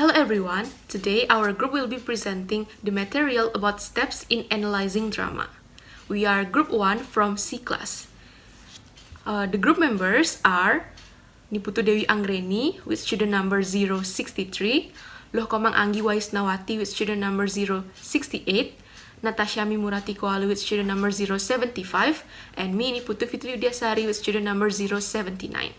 Hello everyone, today our group will be presenting the material about steps in analyzing drama. We are group 1 from C class. The group members are Niputu Dewi Anggreni with student number 063, Loh Komang Anggi Waisnawati with student number 068, Natasha Mimurati Koalu with student number 075, and me Niputu Fitri Udiasari with student number 079.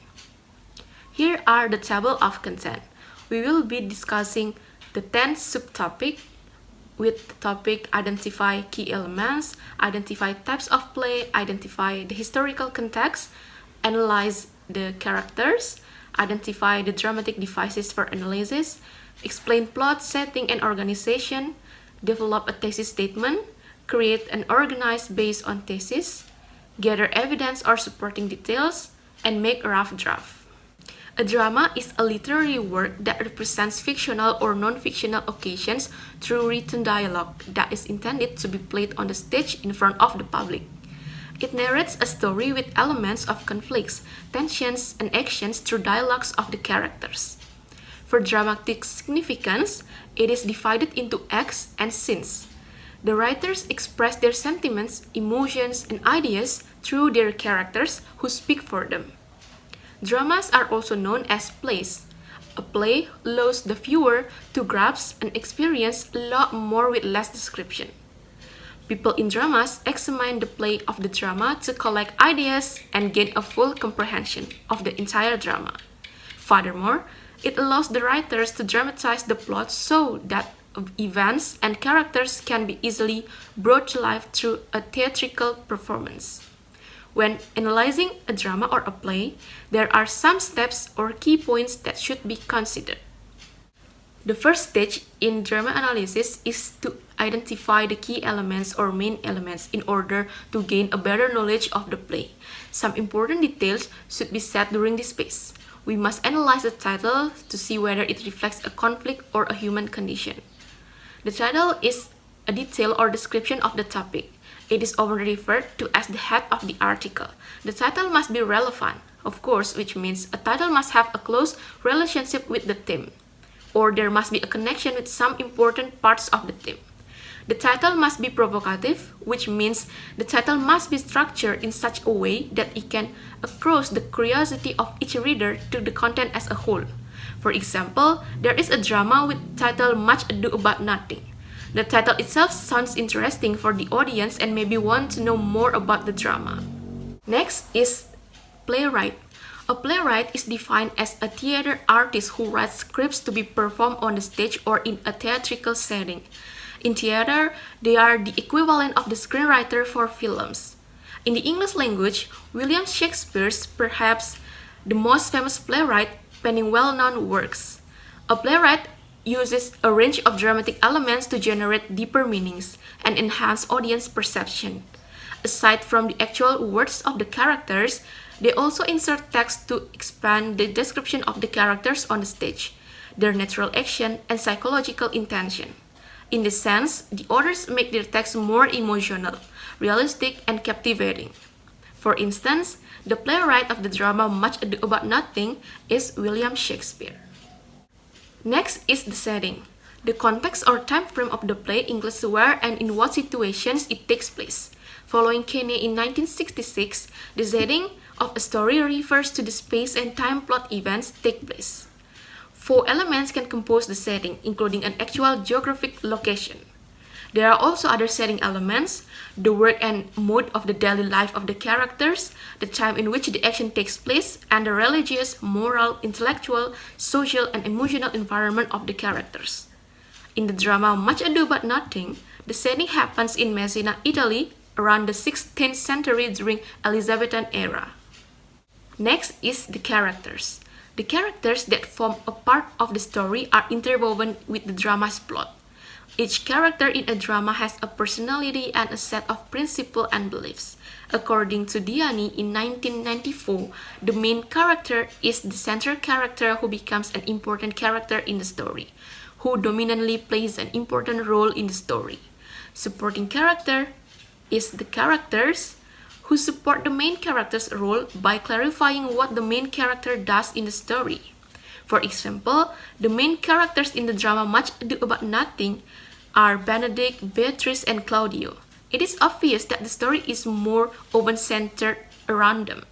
Here are the table of content. We will be discussing the 10 subtopic with the topic identify key elements, identify types of play, identify the historical context, analyze the characters, identify the dramatic devices for analysis, explain plot, setting, and organization, develop a thesis statement, create and organize based on thesis, gather evidence or supporting details, and make a rough draft. A drama is a literary work that represents fictional or non-fictional occasions through written dialogue that is intended to be played on the stage in front of the public. It narrates a story with elements of conflicts, tensions, and actions through dialogues of the characters. For dramatic significance, it is divided into acts and scenes. The writers express their sentiments, emotions, and ideas through their characters who speak for them. Dramas are also known as plays. A play allows the viewer to grasp and experience a lot more with less description. People in dramas examine the play of the drama to collect ideas and gain a full comprehension of the entire drama. Furthermore, it allows the writers to dramatize the plot so that events and characters can be easily brought to life through a theatrical performance. When analyzing a drama or a play, there are some steps or key points that should be considered. The first stage in drama analysis is to identify the key elements or main elements in order to gain a better knowledge of the play. Some important details should be set during this phase. We must analyze the title to see whether it reflects a conflict or a human condition. The title is a detail or description of the topic. It is often referred to as the head of the article. The title must be relevant, of course, which means a title must have a close relationship with the theme, or there must be a connection with some important parts of the theme. The title must be provocative, which means the title must be structured in such a way that it can arouse the curiosity of each reader to the content as a whole. For example, there is a drama with title Much Ado About Nothing. The title itself sounds interesting for the audience and maybe want to know more about the drama. Next is playwright. A playwright is defined as a theater artist who writes scripts to be performed on the stage or in a theatrical setting. In theater, they are the equivalent of the screenwriter for films. In the English language, William Shakespeare is perhaps the most famous playwright, penning well-known works. A playwright uses a range of dramatic elements to generate deeper meanings and enhance audience perception. Aside from the actual words of the characters, they also insert text to expand the description of the characters on the stage, their natural action, and psychological intention. In this sense, the authors make their text more emotional, realistic, and captivating. For instance, the playwright of the drama Much Ado About Nothing is William Shakespeare. Next is the setting. The context or time frame of the play includes where and in what situations it takes place. Following Kane in 1966, the setting of a story refers to the space and time plot events take place. 4 elements can compose the setting, including an actual geographic location. There are also other setting elements, the work and mode of the daily life of the characters, the time in which the action takes place, and the religious, moral, intellectual, social, and emotional environment of the characters. In the drama Much Ado About Nothing, the setting happens in Messina, Italy, around the 16th century during Elizabethan era. Next is the characters. The characters that form a part of the story are interwoven with the drama's plot. Each character in a drama has a personality and a set of principles and beliefs. According to Diani in 1994, the main character is the central character who becomes an important character in the story, who dominantly plays an important role in the story. Supporting character is the characters who support the main character's role by clarifying what the main character does in the story. For example, the main characters in the drama Much Ado About Nothing are Benedict, Beatrice, and Claudio. It is obvious that the story is more often centered around them.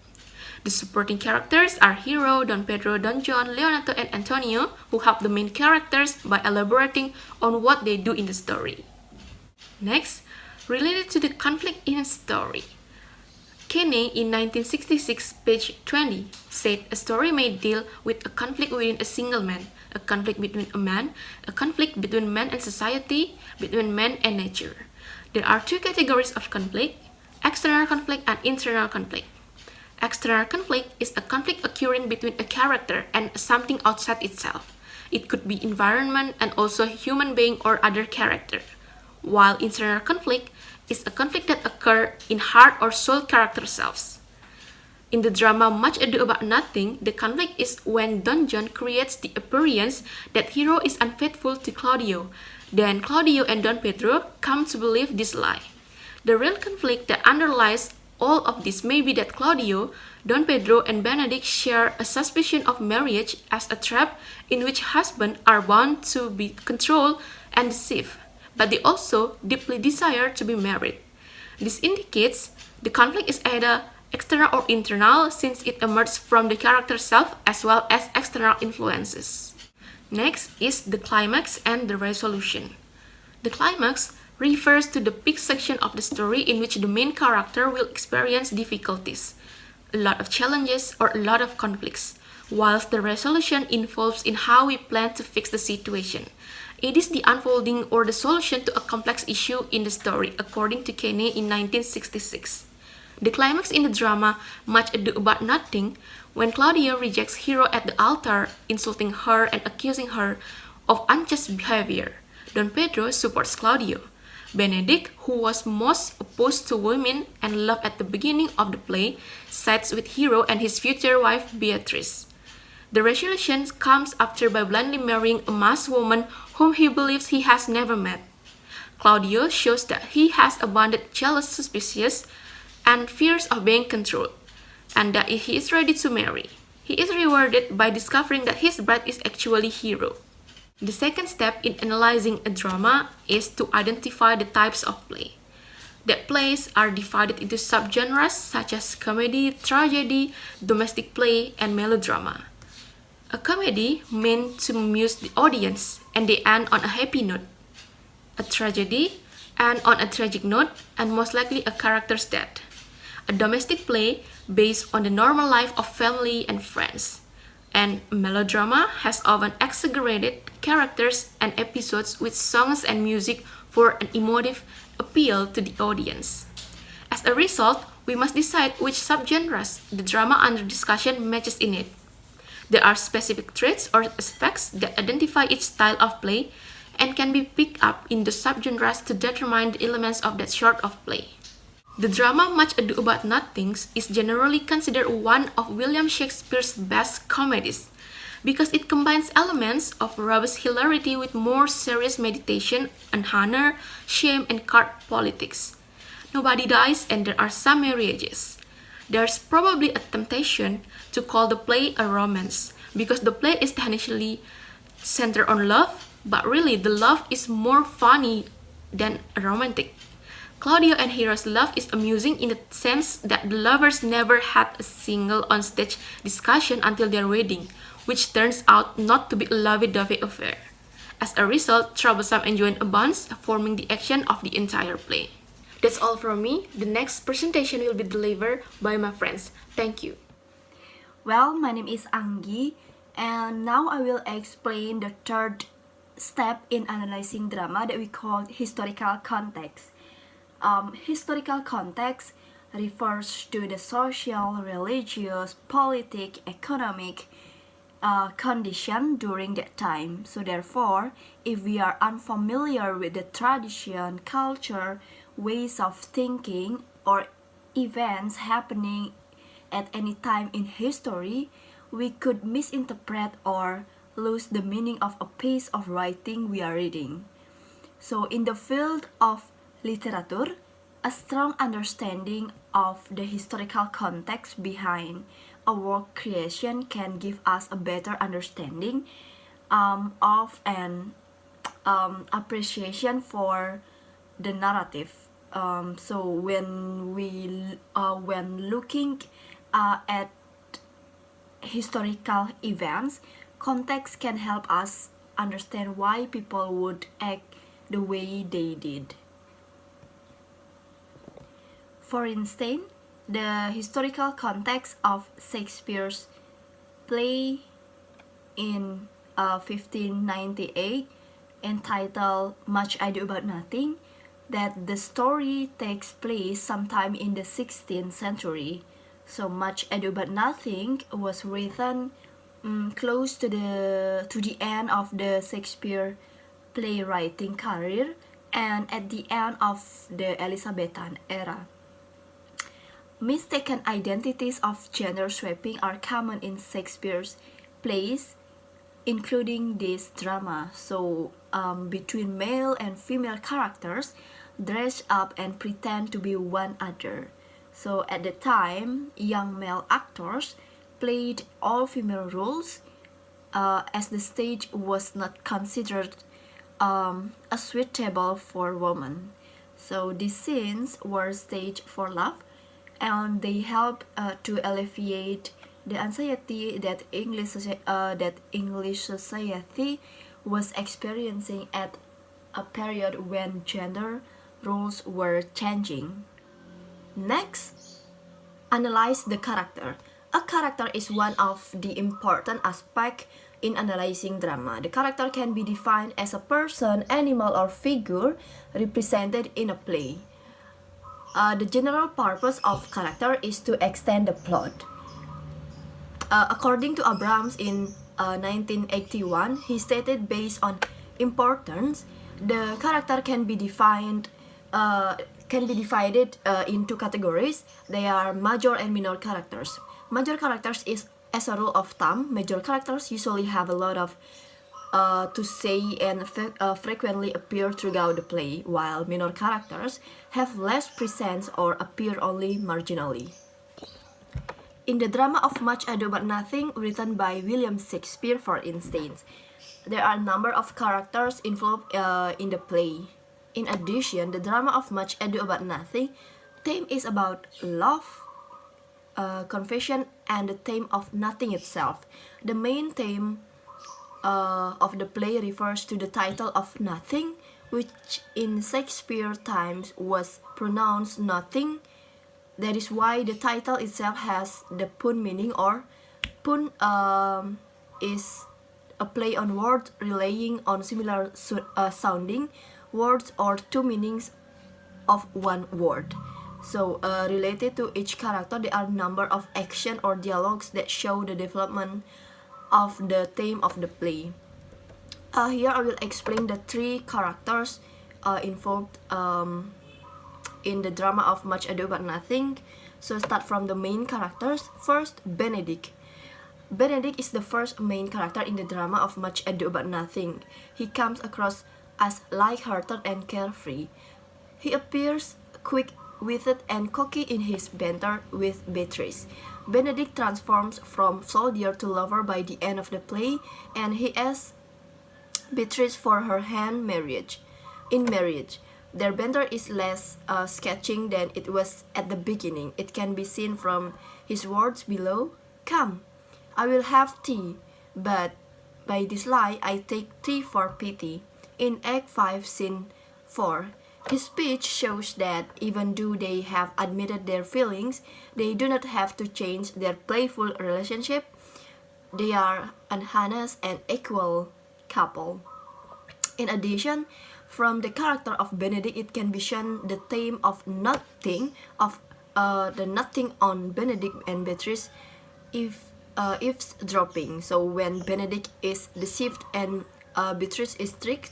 The supporting characters are Hero, Don Pedro, Don John, Leonardo, and Antonio, who help the main characters by elaborating on what they do in the story. Next, related to the conflict in a story. Kenney in 1966, page 20, said a story may deal with a conflict within a single man, a conflict between a man, a conflict between man and society, between man and nature. There are two categories of conflict, external conflict and internal conflict. External conflict is a conflict occurring between a character and something outside itself. It could be environment and also human being or other character. While internal conflict is a conflict that occurs in heart or soul character selves. In the drama Much Ado About Nothing, the conflict is when Don John creates the appearance that Hero is unfaithful to Claudio. Then Claudio and Don Pedro come to believe this lie. The real conflict that underlies all of this may be that Claudio, Don Pedro, and Benedict share a suspicion of marriage as a trap in which husbands are bound to be controlled and deceived, but they also deeply desire to be married. This indicates the conflict is either external or internal since it emerges from the character self as well as external influences. Next is the climax and the resolution. The climax refers to the peak section of the story in which the main character will experience difficulties, a lot of challenges, or a lot of conflicts, whilst the resolution involves in how we plan to fix the situation. It is the unfolding or the solution to a complex issue in the story, according to Kenney in 1966. The climax in the drama Much Ado About Nothing, when Claudio rejects Hero at the altar, insulting her and accusing her of unjust behavior. Don Pedro supports Claudio. Benedict, who was most opposed to women and love at the beginning of the play, sides with Hero and his future wife Beatrice. The resolution comes after by blindly marrying a masked woman whom he believes he has never met. Claudio shows that he has abandoned jealous suspicious and fears of being controlled, and that he is ready to marry. He is rewarded by discovering that his bride is actually Hero. The second step in analyzing a drama is to identify the types of play. That plays are divided into subgenres such as comedy, tragedy, domestic play, and melodrama. A comedy meant to amuse the audience and they end on a happy note. A tragedy end on a tragic note and most likely a character's death. A domestic play based on the normal life of family and friends. And melodrama has often exaggerated characters and episodes with songs and music for an emotive appeal to the audience. As a result, we must decide which subgenres the drama under discussion matches in it. There are specific traits or aspects that identify each style of play and can be picked up in the subgenres to determine the elements of that sort of play. The drama Much Ado About Nothing is generally considered one of William Shakespeare's best comedies because it combines elements of robust hilarity with more serious meditation on honor, shame, and court politics. Nobody dies and there are some marriages. There's probably a temptation to call the play a romance because the play is technically centered on love, but really the love is more funny than romantic. Claudio and Hero's love is amusing in the sense that the lovers never had a single onstage discussion until their wedding, which turns out not to be a lovey-dovey affair. As a result, troublesome enjoyment abounds, forming the action of the entire play. That's all from me. The next presentation will be delivered by my friends. Thank you. Well, my name is Anggi, and now I will explain the third step in analyzing drama that we call historical context. Historical context refers to the social, religious, politic, economic condition during that time. So therefore, if we are unfamiliar with the tradition, culture, ways of thinking, or events happening at any time in history, we could misinterpret or lose the meaning of a piece of writing we are reading. So in the field of literature, a strong understanding of the historical context behind a work creation can give us a better understanding of an appreciation for the narrative. So when looking at historical events, context can help us understand why people would act the way they did. For instance, the historical context of Shakespeare's play in 1598 entitled Much Ado About Nothing, that the story takes place sometime in the 16th century. So Much Ado About Nothing was written close to the end of the Shakespeare playwriting career and at the end of the Elizabethan era. Mistaken identities of gender swapping are common in Shakespeare's plays, including this drama. So between male and female characters dress up and pretend to be one another. So at the time, young male actors played all female roles as the stage was not considered as suitable for women. So these scenes were staged for love, and they help to alleviate the anxiety that English society was experiencing at a period when gender roles were changing. Next, analyze the character. A character is one of the important aspects in analyzing drama. The character can be defined as a person, animal, or figure represented in a play. The general purpose of character is to extend the plot. According to Abrams in 1981, he stated based on importance, the character can be divided in two categories. They are major and minor characters. Major characters is, as a rule of thumb, major characters usually have a lot of to say and frequently appear throughout the play, while minor characters have less presence or appear only marginally. In the drama of Much Ado About Nothing, written by William Shakespeare, for instance, there are a number of characters involved in the play. In addition, the drama of Much Ado About Nothing theme is about love, confession, and the theme of nothing itself. The main theme of the play refers to the title of nothing, which in Shakespeare times was pronounced nothing. That is why the title itself has the pun meaning, or pun is a play on words relying on similar sounding words or two meanings of one word. So related to each character, there are a number of action or dialogues that show the development of the theme of the play. Here I will explain the three characters involved in the drama of Much Ado About Nothing. So start from the main characters. First, Benedict. Benedict is the first main character in the drama of Much Ado About Nothing. He comes across as light-hearted and carefree. He appears quick-witted and cocky in his banter with Beatrice. Benedict transforms from soldier to lover by the end of the play, and he asks Beatrice for her hand in marriage. Their banter is less sketching than it was at the beginning. It can be seen from his words below. Come, I will have tea, but by this lie I take tea for pity. In Act 5, Scene 4, his speech shows that even though they have admitted their feelings, they do not have to change their playful relationship. They are an honest and equal couple. In addition, from the character of Benedict, it can be shown the theme of nothing, of the nothing on Benedict and Beatrice eavesdropping. So when Benedict is deceived and Beatrice is tricked,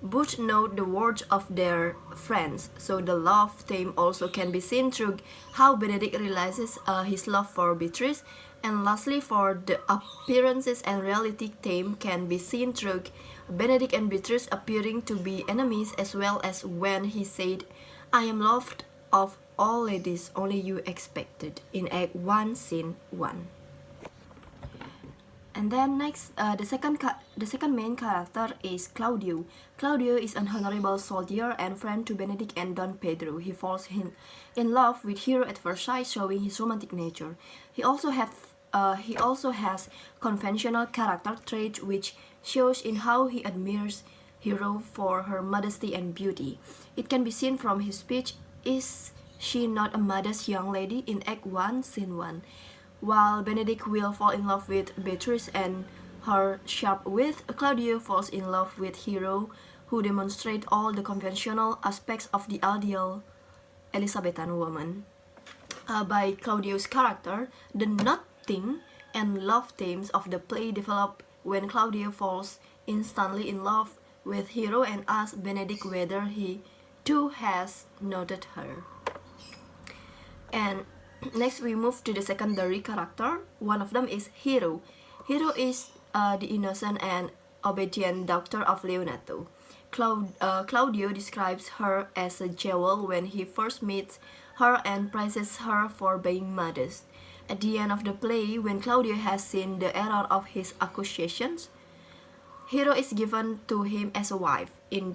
both know the words of their friends. So the love theme also can be seen through how Benedict realizes his love for Beatrice. And lastly, for the appearances and reality theme can be seen through Benedict and Beatrice appearing to be enemies, as well as when he said, I am loved of all ladies, only you expected, in Act 1, Scene 1. And then next, the second main character is Claudio. Claudio is an honorable soldier and friend to Benedict and Don Pedro. He falls in love with Hero at first sight, showing his romantic nature. He also has conventional character traits, which shows in how he admires Hero for her modesty and beauty. It can be seen from his speech, "Is she not a modest young lady?" in Act 1, Scene 1. While Benedict will fall in love with Beatrice and her sharp wit, Claudio falls in love with Hero, who demonstrate all the conventional aspects of the ideal Elizabethan woman. By Claudio's character, the nothing and love themes of the play develop when Claudio falls instantly in love with Hero and asks Benedict whether he too has noted her. And next we move to the secondary character. One of them is Hero. Hero is the innocent and obedient daughter of Leonato. Claudio describes her as a jewel when he first meets her and praises her for being modest. At the end of the play, when Claudio has seen the error of his accusations, Hero is given to him as a wife in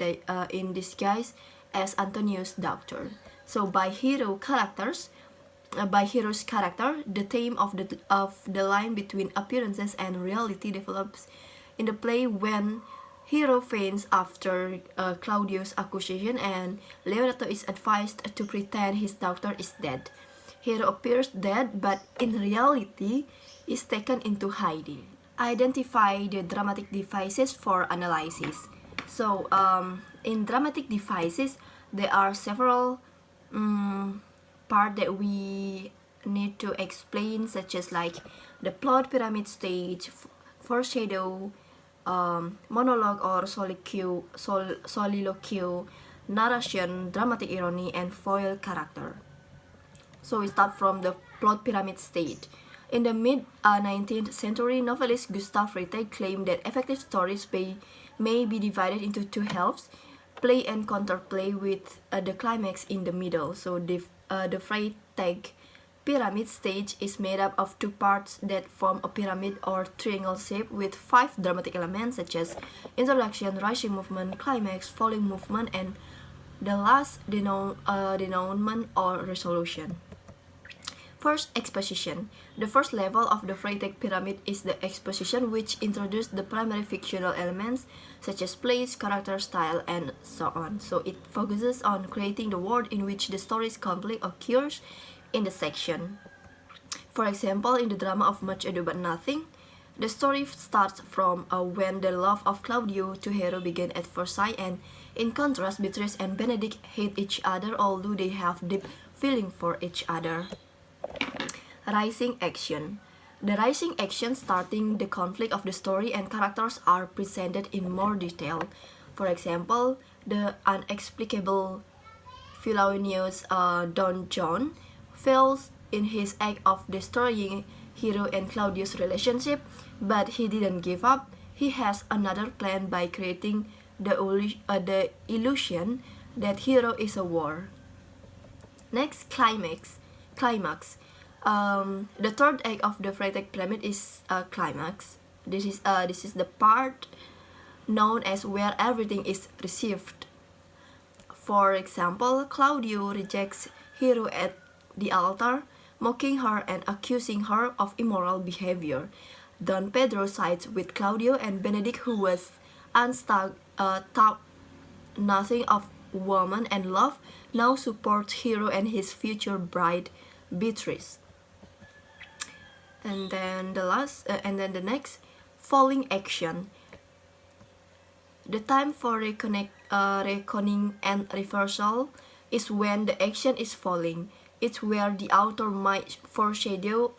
disguise as Antonio's daughter. So by Hero's character, the theme of the line between appearances and reality develops in the play when Hero faints after Claudio's accusation and Leonato is advised to pretend his daughter is dead. Hero appears dead, but in reality is taken into hiding. Identify the dramatic devices for analysis. So in dramatic devices, there are several part that we need to explain, such as like the plot pyramid stage, foreshadow, monologue or soliloquy, narration, dramatic irony, and foil character. So we start from the plot pyramid stage. In the mid-19th century, novelist Gustav Freytag claimed that effective stories may be divided into two halves, play and counterplay, with the climax in the middle. So the Freytag pyramid stage is made up of two parts that form a pyramid or triangle shape with 5 dramatic elements such as introduction, rising movement, climax, falling movement, and the last denouement or resolution. First, exposition. The first level of the Freytag pyramid is the exposition, which introduces the primary fictional elements such as place, character, style, and so on. So it focuses on creating the world in which the story's conflict occurs in the section. For example, in the drama of Much Ado About Nothing, the story starts from when the love of Claudio to Hero began at first sight, and in contrast, Beatrice and Benedict hate each other although they have deep feeling for each other. Rising action. The rising action starting the conflict of the story and characters are presented in more detail. For example, the inexplicable villainous Don John fails in his act of destroying Hero and Claudio's relationship, but he didn't give up. He has another plan by creating the illusion that Hero is a war. Next, climax. The third act of the Freytag pyramid is climax. This is the part known as where everything is received. For example, Claudio rejects Hero at the altar, mocking her and accusing her of immoral behavior. Don Pedro sides with Claudio, and Benedict, who was taught nothing of woman and love, now supports Hero and his future bride, Beatrice. And then the next, falling action. The time for reckoning and reversal is when the action is falling. It's where the author might foreshadow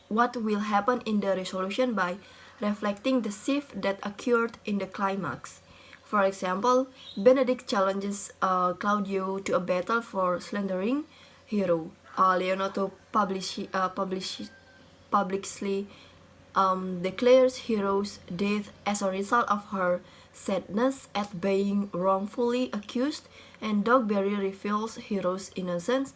what will happen in the resolution by reflecting the shift that occurred in the climax. For example, Benedict challenges Claudio to a battle for slandering Hero. Leonato publicly declares Hero's death as a result of her sadness at being wrongfully accused, and Dogberry reveals Hero's innocence,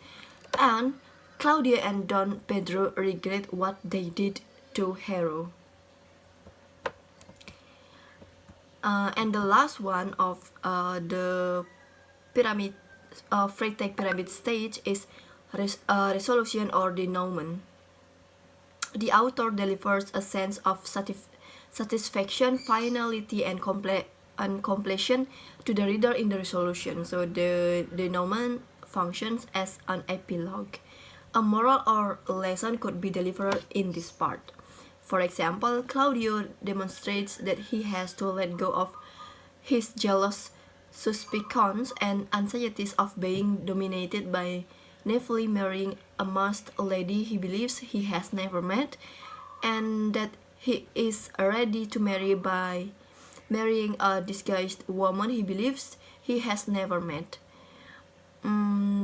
and Claudio and Don Pedro regret what they did to Hero. And the last one of the pyramid, Freytag pyramid stage is resolution or denouement. The author delivers a sense of satisfaction, finality, and completion to the reader in the resolution. So the denouement functions as an epilogue. A moral or lesson could be delivered in this part. For example, Claudio demonstrates that he has to let go of his jealous suspicions and anxieties of being dominated by naively marrying a masked lady he believes he has never met, and that he is ready to marry by marrying a disguised woman he believes he has never met.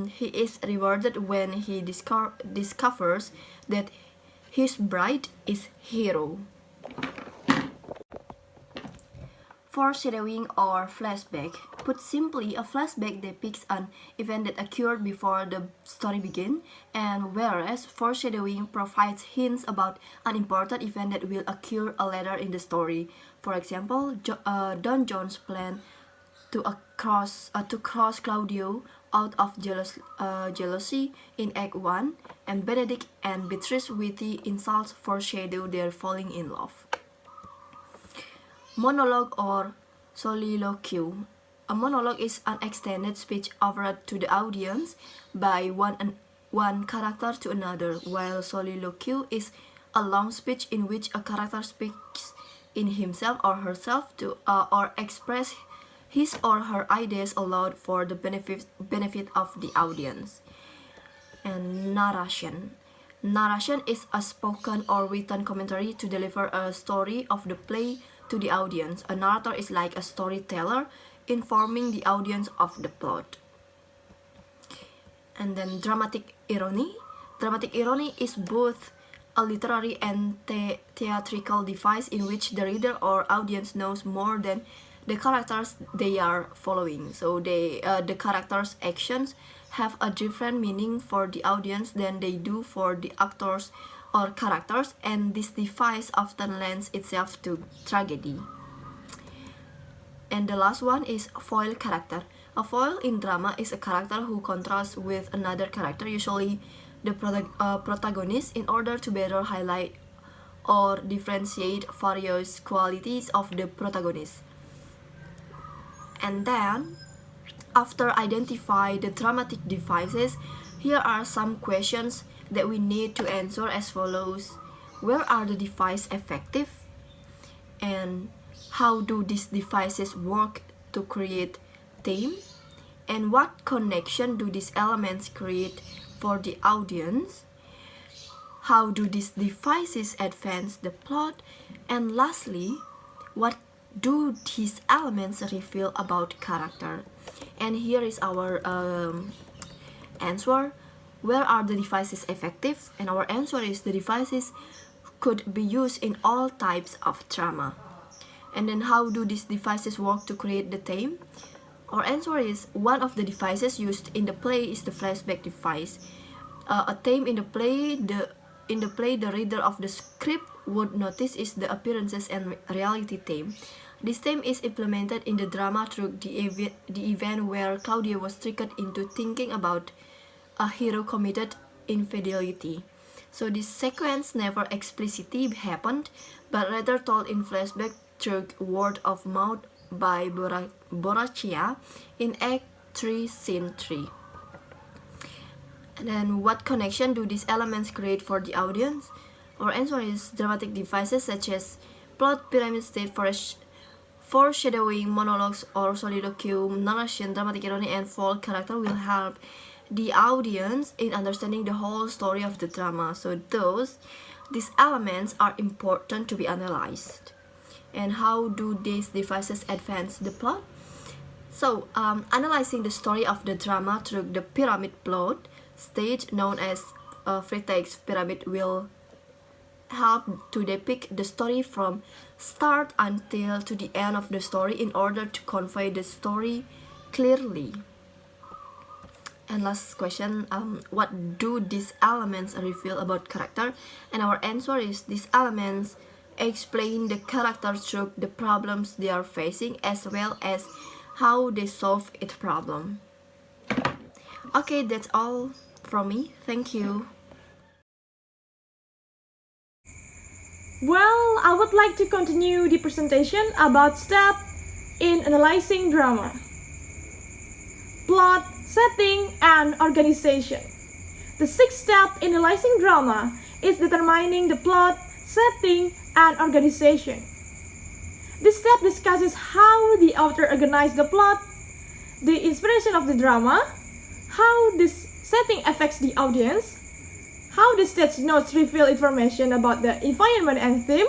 He is rewarded when he discovers that his bride is Hero. Foreshadowing or flashback. Put simply, a flashback depicts an event that occurred before the story begins, and whereas foreshadowing provides hints about an important event that will occur later in the story. For example, Don John's plan to cross Claudio out of jealousy in Act 1, and Benedict and Beatrice's witty insults foreshadow their falling in love. Monologue or soliloquy. A monologue is an extended speech offered to the audience by one character to another, while soliloquy is a long speech in which a character speaks in himself or herself to or express his or her ideas aloud for the benefit of the audience. And narration. Narration is a spoken or written commentary to deliver a story of the play to the audience. A narrator is like a storyteller, informing the audience of the plot. And then dramatic irony. Dramatic irony is both a literary and theatrical device in which the reader or audience knows more than the characters they are following. So the characters' actions have a different meaning for the audience than they do for the actors or characters, and this device often lends itself to tragedy. And the last one is foil character. A foil in drama is a character who contrasts with another character, usually the protagonist, in order to better highlight or differentiate various qualities of the protagonist. And then, after identify the dramatic devices, here are some questions that we need to answer as follows. Where are the devices effective? And how do these devices work to create theme? And what connection do these elements create for the audience? How do these devices advance the plot? And lastly, what do these elements reveal about character? And here is our answer. Where are the devices effective? And our answer is the devices could be used in all types of drama. And then how do these devices work to create the theme? Our answer is one of the devices used in the play is the flashback device. A theme in the play, the reader of the script would notice is the appearances and reality theme. This theme is implemented in the drama through the event where Claudia was tricked into thinking about a hero committed infidelity. So this sequence never explicitly happened, but rather told in flashback through word of mouth by Borrachia in Act 3, Scene 3. And then what connection do these elements create for the audience? Our answer is dramatic devices such as plot, pyramid state, foreshadowing, monologues or soliloquy, narration, dramatic irony, and foil character will help the audience in understanding the whole story of the drama. So these elements are important to be analyzed. And how do these devices advance the plot? So analyzing the story of the drama through the pyramid plot stage known as Freytag's pyramid will help to depict the story from start until to the end of the story in order to convey the story clearly. And last question, what do these elements reveal about character? And our answer is these elements explain the characters through the problems they are facing as well as how they solve each problem. Okay, that's all from me. Thank you. Well, I would like to continue the presentation about step in analyzing drama. Plot, setting, and organization. The sixth step in analyzing drama is determining the plot, setting, and organization. This step discusses how the author organized the plot, the inspiration of the drama, how this setting affects the audience, how the stage notes reveal information about the environment and theme,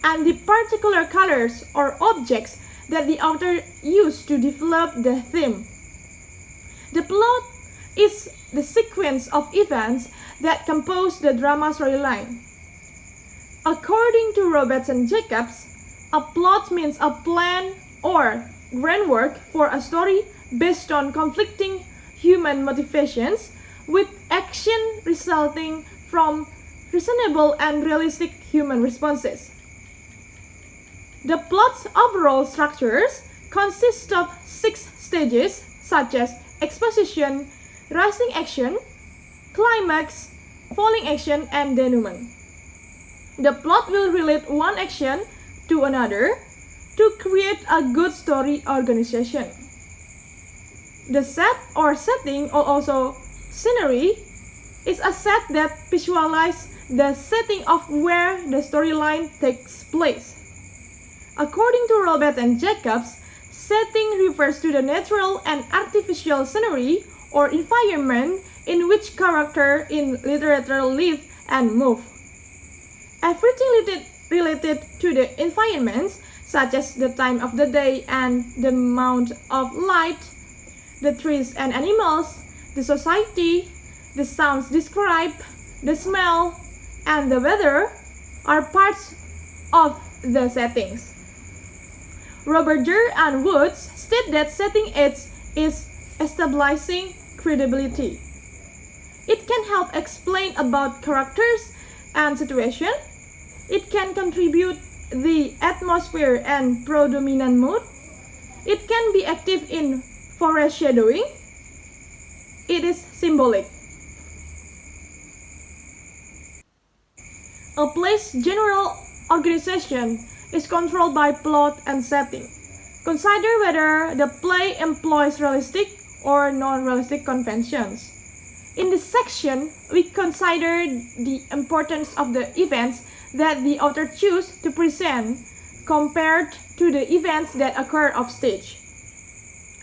and the particular colors or objects that the author used to develop the theme. The plot is the sequence of events that compose the drama storyline. According to Roberts and Jacobs, a plot means a plan or groundwork for a story based on conflicting human motivations with action resulting from reasonable and realistic human responses. The plot's overall structures consist of 6 stages such as exposition, rising action, climax, falling action, and denouement. The plot will relate one action to another to create a good story organization. The set or setting, or also scenery, is a set that visualizes the setting of where the storyline takes place. According to Roberts and Jacobs, setting refers to the natural and artificial scenery or environment in which character in literature live and move. Everything related to the environments, such as the time of the day and the amount of light, the trees and animals, the society, the sounds described, the smell, and the weather, are parts of the settings. Robert Jere and Woods state that setting aids is establishing credibility. It can help explain about characters and situation. It can contribute the atmosphere and predominant mood. It can be active in foreshadowing. It is symbolic. A play's general organization is controlled by plot and setting. Consider whether the play employs realistic or non-realistic conventions. In this section, we consider the importance of the events that the author chooses to present compared to the events that occur off stage.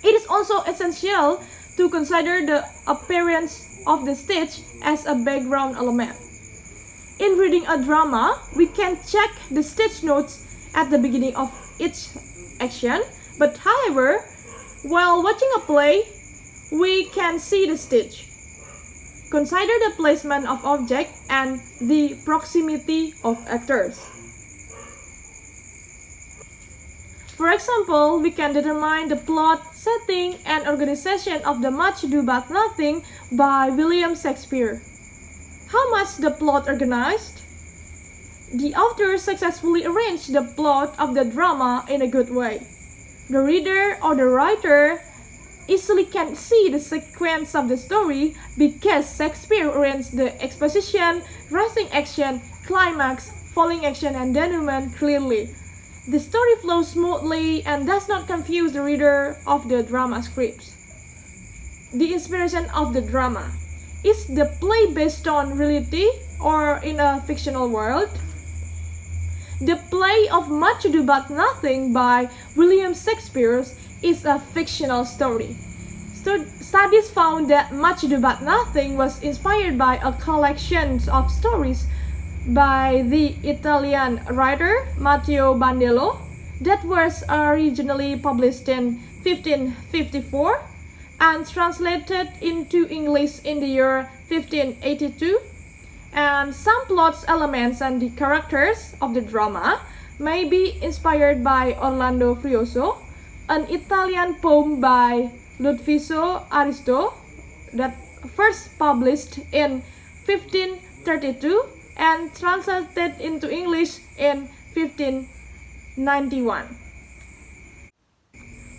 It is also essential to consider the appearance of the stage as a background element. In reading a drama, we can check the stage notes at the beginning of each action, but however, while watching a play, we can see the stage. Consider the placement of objects and the proximity of actors. For example, we can determine the plot, setting, and organization of The Much Ado About Nothing by William Shakespeare. How much the plot organized? The author successfully arranged the plot of the drama in a good way. The reader or the writer easily can see the sequence of the story because Shakespeare arranged the exposition, rising action, climax, falling action, and denouement clearly. The story flows smoothly and does not confuse the reader of the drama scripts. The inspiration of the drama. Is the play based on reality or in a fictional world? The play of Much Ado About Nothing by William Shakespeare is a fictional story. Studies found that Much Ado About Nothing was inspired by a collection of stories by the Italian writer Matteo Bandello that was originally published in 1554 and translated into English in the year 1582. And some plots, elements, and the characters of the drama may be inspired by Orlando Furioso, an Italian poem by Ludvico Aristo that first published in 1532 and translated into English in 1591.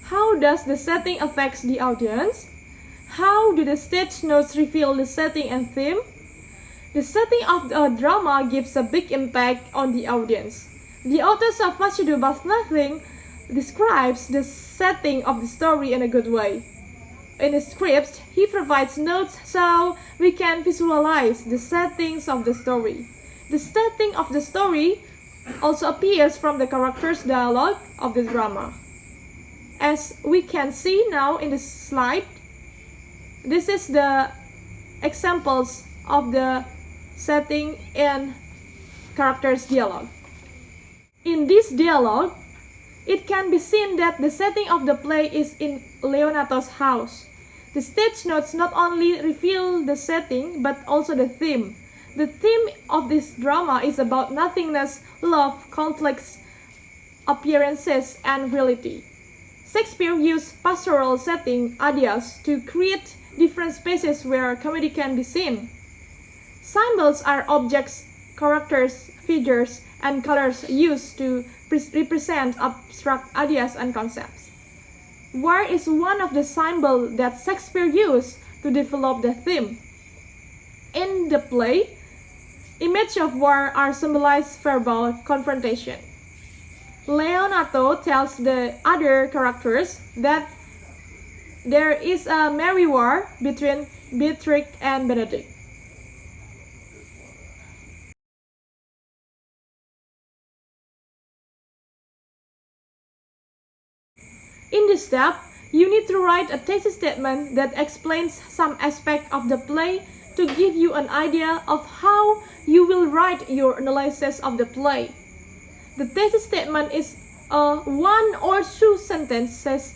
How does the setting affect the audience? How do the stage notes reveal the setting and theme? The setting of a drama gives a big impact on the audience. The authors of Much Ado About Nothing describes the setting of the story in a good way. In his script, he provides notes so we can visualize the settings of the story. The setting of the story also appears from the characters' dialogue of the drama. As we can see now in this slide, this is the examples of the setting and characters' dialogue. In this dialogue, it can be seen that the setting of the play is in Leonato's house. The stage notes not only reveal the setting but also the theme. The theme of this drama is about nothingness, love, conflicts, appearances, and reality. Shakespeare used pastoral setting ideas to create different spaces where comedy can be seen. Symbols are objects, characters, figures, and colors used to represent abstract ideas and concepts. War is one of the symbols that Shakespeare used to develop the theme. In the play, images of war are symbolized verbal confrontation. Leonato tells the other characters that there is a merry war between Beatrix and Benedict. In this step, you need to write a thesis statement that explains some aspect of the play to give you an idea of how you will write your analysis of the play. The thesis statement is a 1 or 2 sentences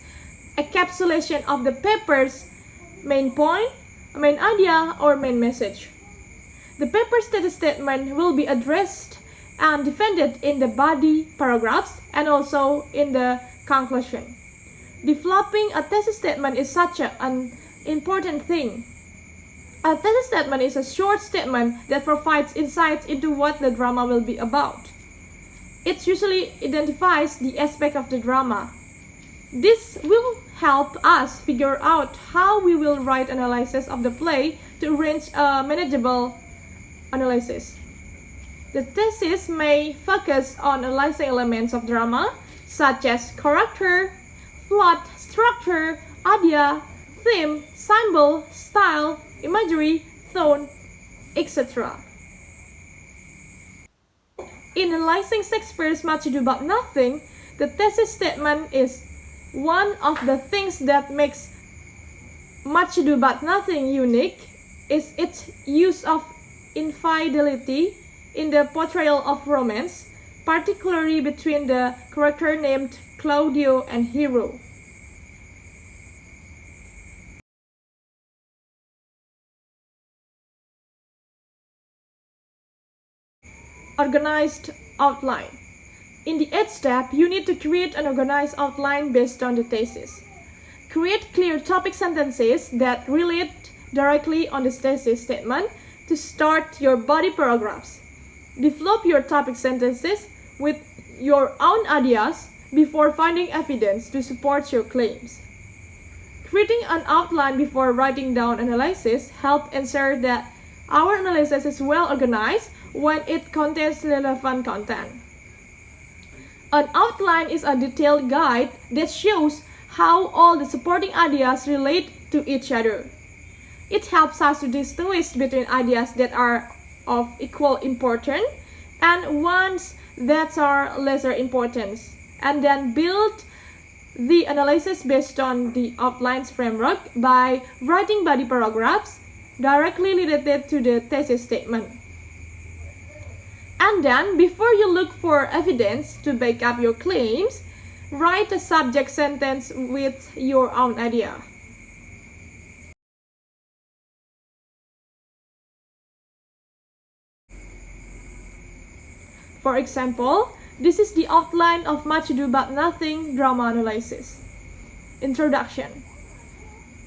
encapsulation of the paper's main point, main idea, or main message. The paper's thesis statement will be addressed and defended in the body paragraphs and also in the conclusion. Developing a thesis statement is such an important thing. A thesis statement is a short statement that provides insights into what the drama will be about. It usually identifies the aspect of the drama. This will help us figure out how we will write analysis of the play to arrange a manageable analysis. The thesis may focus on analyzing elements of drama such as character, plot, structure, idea, theme, symbol, style, imagery, tone, etc. In analyzing Shakespeare's Much Ado About Nothing, the thesis statement is one of the things that makes Much Ado About Nothing unique is its use of infidelity in the portrayal of romance, particularly between the character named Claudio and Hero. Organized outline. In the 8th step, you need to create an organized outline based on the thesis. Create clear topic sentences that relate directly on the thesis statement to start your body paragraphs. Develop your topic sentences with your own ideas before finding evidence to support your claims. Creating an outline before writing down analysis helps ensure that our analysis is well organized when it contains relevant content. An outline is a detailed guide that shows how all the supporting ideas relate to each other. It helps us to distinguish between ideas that are of equal importance and ones that are lesser importance, and then build the analysis based on the outlines framework by writing body paragraphs directly related to the thesis statement. And then, before you look for evidence to back up your claims, write a subject sentence with your own idea. For example, this is the outline of Much Ado About Nothing drama analysis. Introduction.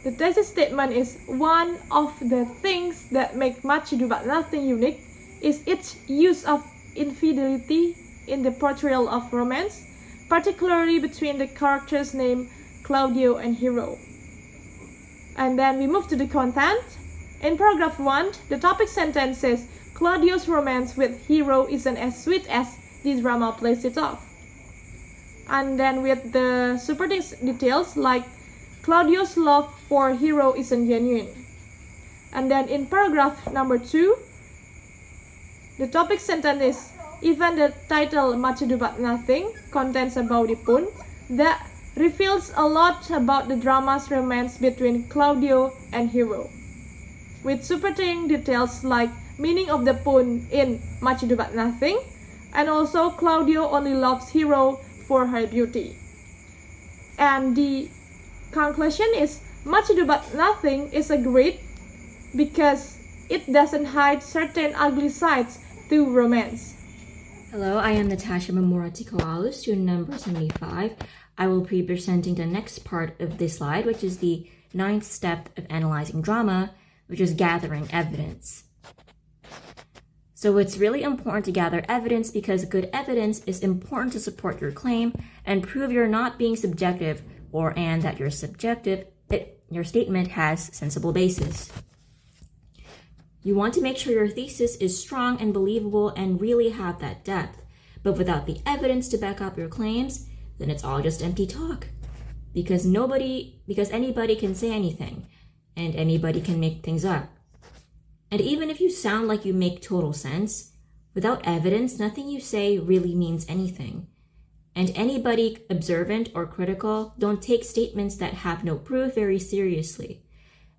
The thesis statement is one of the things that make Much Ado About Nothing unique is its use of infidelity in the portrayal of romance, particularly between the characters named Claudio and Hero. And then we move to the content. In paragraph 1, the topic sentence says, Claudio's romance with Hero isn't as sweet as this drama plays it off. And then with the supporting details like Claudio's love for Hero isn't genuine. And then in paragraph number 2, the topic sentence is, even the title Much Ado About Nothing contains a bawdy pun that reveals a lot about the drama's romance between Claudio and Hero, with supporting details like meaning of the pun in Much Ado About Nothing, and also Claudio only loves Hero for her beauty. And the conclusion is, Much Ado About Nothing is a great because it doesn't hide certain ugly sides to romance. Hello, I am Natasha Mamora Tikoalu, student number 75. I will be presenting the next part of this slide, which is the 9th step of analyzing drama, which is gathering evidence. So it's really important to gather evidence because good evidence is important to support your claim and prove you're not being subjective and that your statement has sensible basis. You want to make sure your thesis is strong and believable and really have that depth, but without the evidence to back up your claims, then it's all just empty talk. Because anybody can say anything, and anybody can make things up. And even if you sound like you make total sense, without evidence, nothing you say really means anything. And anybody observant or critical don't take statements that have no proof very seriously.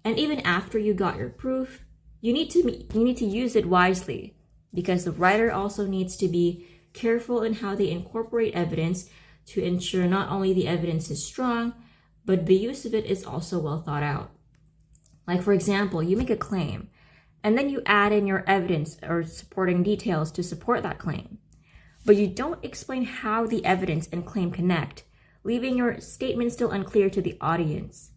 And even after you got your proof, you need to use it wisely, because the writer also needs to be careful in how they incorporate evidence to ensure not only the evidence is strong, but the use of it is also well thought out. Like, for example, you make a claim, and then you add in your evidence or supporting details to support that claim. But you don't explain how the evidence and claim connect, leaving your statement still unclear to the audience.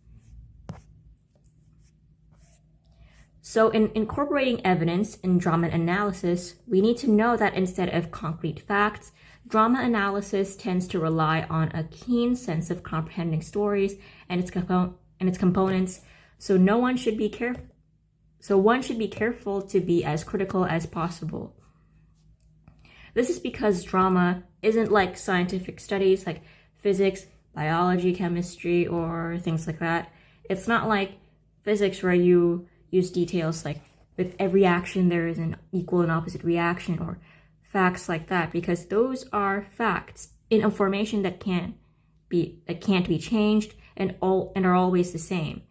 So in incorporating evidence in drama analysis, we need to know that instead of concrete facts, drama analysis tends to rely on a keen sense of comprehending stories and its components, so one should be careful to be as critical as possible. This is because drama isn't like scientific studies like physics, biology, chemistry, or things like that. It's not like physics where you use details like with every action there is an equal and opposite reaction, or facts like that, because those are facts in information that can't be changed and are always the same.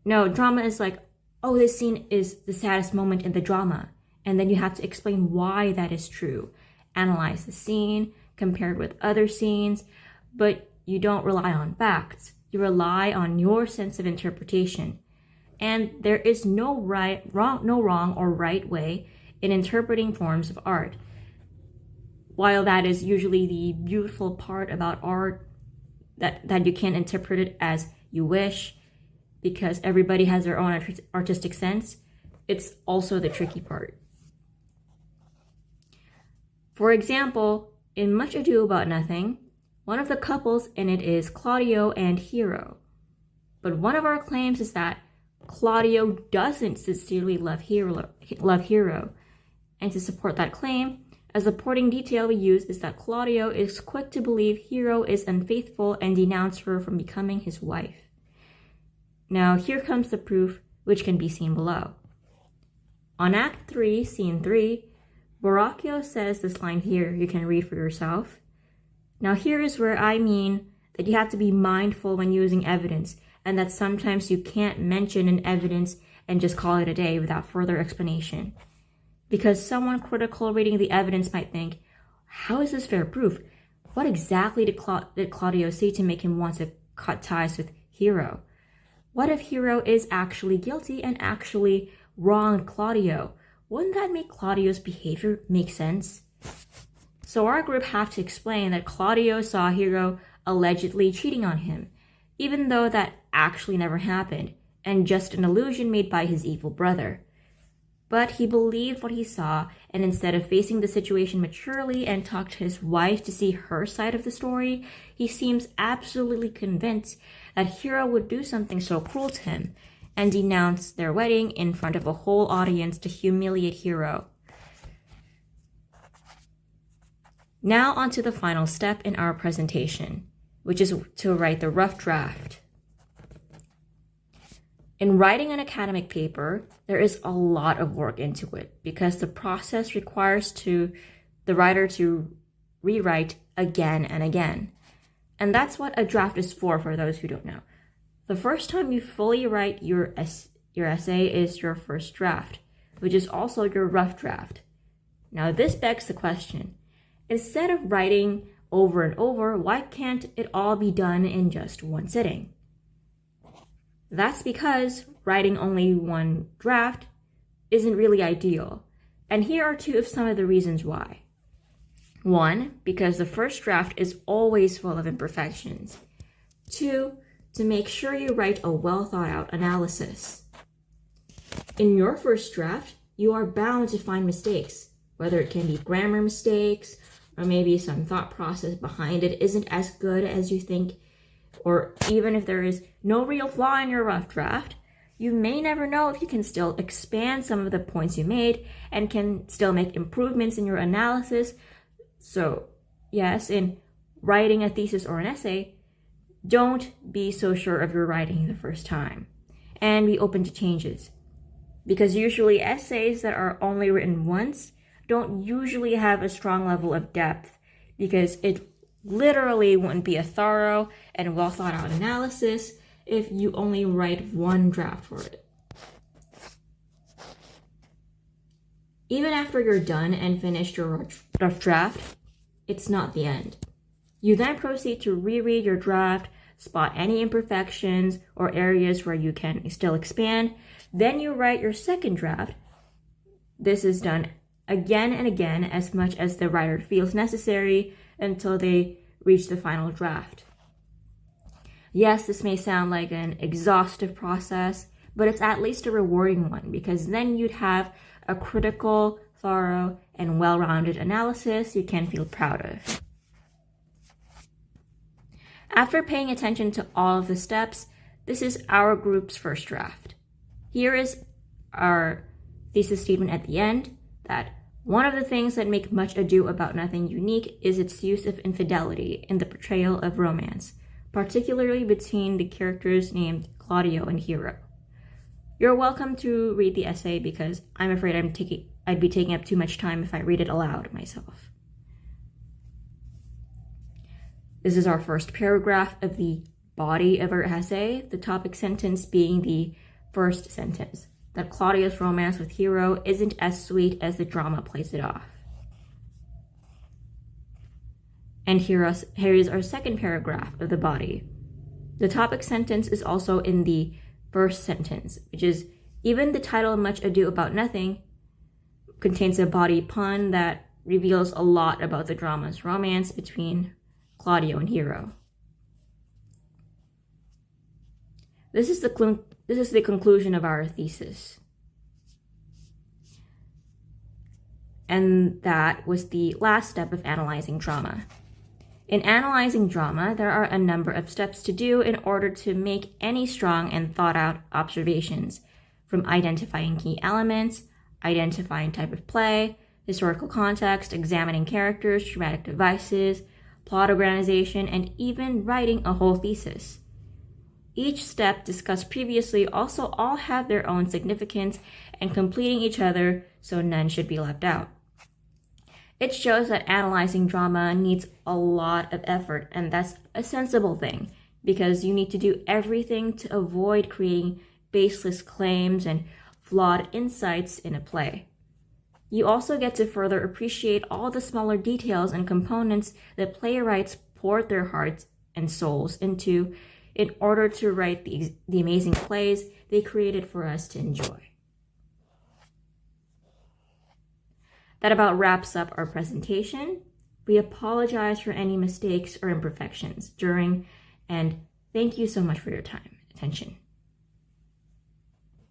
No, drama is like, oh, this scene is the saddest moment in the drama, and then you have to explain why that is true, analyze the scene compared with other scenes, but you don't rely on facts. You rely on your sense of interpretation. And there is no wrong or right way in interpreting forms of art. While that is usually the beautiful part about art, that you can interpret it as you wish, because everybody has their own artistic sense, it's also the tricky part. For example, in Much Ado About Nothing, one of the couples in it is Claudio and Hero. But one of our claims is that Claudio doesn't sincerely love Hero. And to support that claim, a supporting detail we use is that Claudio is quick to believe Hero is unfaithful and denounce her from becoming his wife. Now, here comes the proof, which can be seen below. On Act 3, Scene 3, Borachio says this line here, you can read for yourself. Now, here is where I mean that you have to be mindful when using evidence, and that sometimes you can't mention an evidence and just call it a day without further explanation. Because someone critical reading the evidence might think, how is this fair proof? What exactly did Claudio say to make him want to cut ties with Hero? What if Hero is actually guilty and actually wronged Claudio? Wouldn't that make Claudio's behavior make sense? So our group have to explain that Claudio saw Hero allegedly cheating on him, even though that actually never happened, and just an illusion made by his evil brother. But he believed what he saw, and instead of facing the situation maturely and talk to his wife to see her side of the story, he seems absolutely convinced that Hiro would do something so cruel to him and denounce their wedding in front of a whole audience to humiliate Hiro. Now on to the final step in our presentation, which is to write the rough draft. In writing an academic paper, there is a lot of work into it because the process requires the writer to rewrite again and again. And that's what a draft is for those who don't know. The first time you fully write your essay is your first draft, which is also your rough draft. Now this begs the question, instead of writing over and over, why can't it all be done in just one sitting? That's because writing only one draft isn't really ideal. And here are two of some of the reasons why. One, because the first draft is always full of imperfections. Two, to make sure you write a well thought out analysis. In your first draft, you are bound to find mistakes, whether it can be grammar mistakes or maybe some thought process behind it isn't as good as you think. Or even if there is no real flaw in your rough draft, you may never know if you can still expand some of the points you made and can still make improvements in your analysis. So, yes, in writing a thesis or an essay, don't be so sure of your writing the first time and be open to changes. Because usually essays that are only written once don't usually have a strong level of depth because it literally wouldn't be a thorough and well thought out analysis if you only write one draft for it. Even after you're done and finished your rough draft, it's not the end. You then proceed to reread your draft, spot any imperfections or areas where you can still expand. Then you write your second draft. This is done again and again as much as the writer feels necessary until they reach the final draft. Yes, this may sound like an exhaustive process, but it's at least a rewarding one because then you'd have a critical, thorough, and well-rounded analysis you can feel proud of. After paying attention to all of the steps, this is our group's first draft. Here is our thesis statement at the end that one of the things that make Much Ado About Nothing unique is its use of infidelity in the portrayal of romance, particularly between the characters named Claudio and Hiro. You're welcome to read the essay because I'm afraid I'd be taking up too much time if I read it aloud myself. This is our first paragraph of the body of our essay, the topic sentence being the first sentence, that Claudio's romance with Hiro isn't as sweet as the drama plays it off. And here is our second paragraph of the body. The topic sentence is also in the first sentence, which is, even the title Much Ado About Nothing contains a body pun that reveals a lot about the drama's romance between Claudio and Hiro. This is the conclusion of our thesis. And that was the last step of analyzing drama. In analyzing drama, there are a number of steps to do in order to make any strong and thought-out observations, from identifying key elements, identifying type of play, historical context, examining characters, dramatic devices, plot organization, and even writing a whole thesis. Each step discussed previously also all have their own significance and completing each other, so none should be left out. It shows that analyzing drama needs a lot of effort, and that's a sensible thing, because you need to do everything to avoid creating baseless claims and flawed insights in a play. You also get to further appreciate all the smaller details and components that playwrights poured their hearts and souls into in order to write the amazing plays they created for us to enjoy. That about wraps up our presentation. We apologize for any mistakes or imperfections during, and thank you so much for your time and attention.